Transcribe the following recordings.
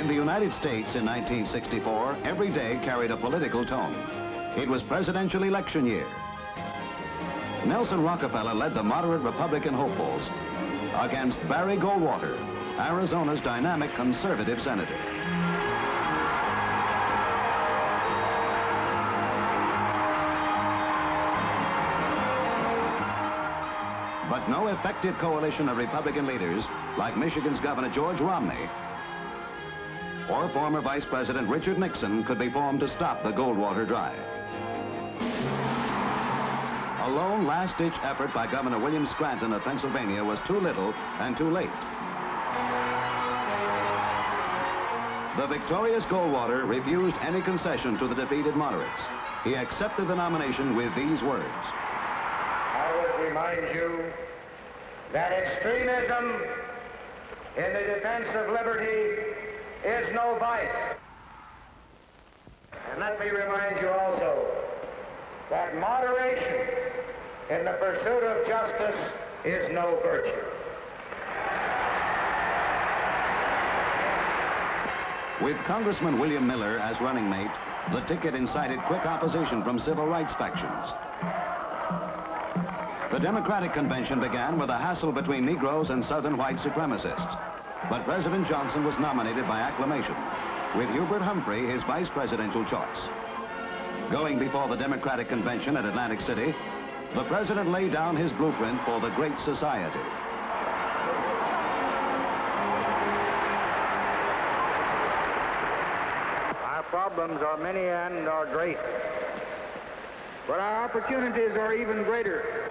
In the United States in 1964, every day carried a political tone. It was presidential election year. Nelson Rockefeller led the moderate Republican hopefuls against Barry Goldwater, Arizona's dynamic conservative senator. But no effective coalition of Republican leaders like Michigan's Governor George Romney or former Vice President Richard Nixon could be formed to stop the Goldwater drive. A lone last-ditch effort by Governor William Scranton of Pennsylvania was too little and too late. The victorious Goldwater refused any concession to the defeated moderates. He accepted the nomination with these words. I would remind you that extremism in the defense of liberty is no vice. And let me remind you also that moderation in the pursuit of justice is no virtue. With Congressman William Miller as running mate, the ticket incited quick opposition from civil rights factions. The Democratic convention began with a hassle between Negroes and Southern white supremacists. But President Johnson was nominated by acclamation, with Hubert Humphrey his vice presidential choice. Going before the Democratic convention at Atlantic City, the president laid down his blueprint for the Great Society. Our problems are many and are great, but our opportunities are even greater.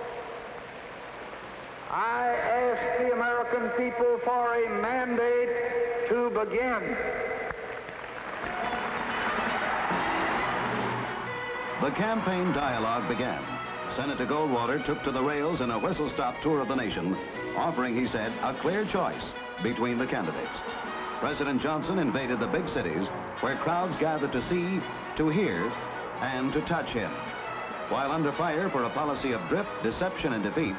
I ask the American people for a mandate to begin. The campaign dialogue began. Senator Goldwater took to the rails in a whistle-stop tour of the nation, offering, he said, a clear choice between the candidates. President Johnson invaded the big cities where crowds gathered to see, to hear, and to touch him. While under fire for a policy of drift, deception, and defeat,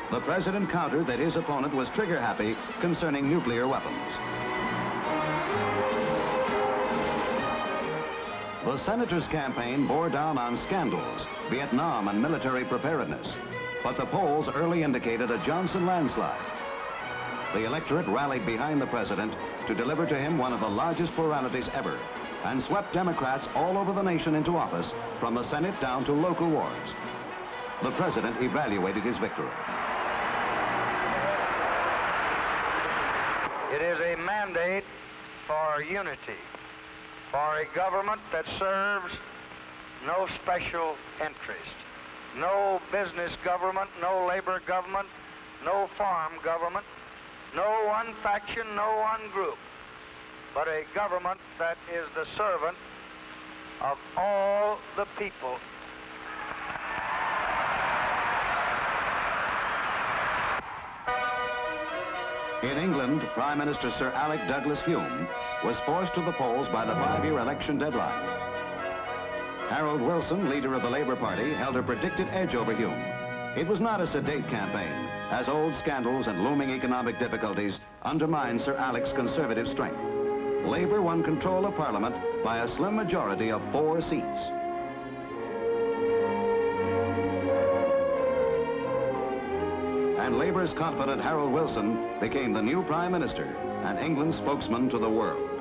the president countered that his opponent was trigger-happy concerning nuclear weapons. The senator's campaign bore down on scandals, Vietnam, and military preparedness, but the polls early indicated a Johnson landslide. The electorate rallied behind the president to deliver to him one of the largest pluralities ever, and swept Democrats all over the nation into office, from the Senate down to local wards. The president evaluated his victory. It is a mandate for unity, for a government that serves no special interest, no business government, no labor government, no farm government, no one faction, no one group, but a government that is the servant of all the people. In England, Prime Minister Sir Alec Douglas Hume was forced to the polls by the 5-year election deadline. Harold Wilson, leader of the Labour Party, held a predicted edge over Hume. It was not a sedate campaign, as old scandals and looming economic difficulties undermined Sir Alec's conservative strength. Labour won control of Parliament by a slim majority of 4 seats. And Labour's confident Harold Wilson became the new Prime Minister and England's spokesman to the world.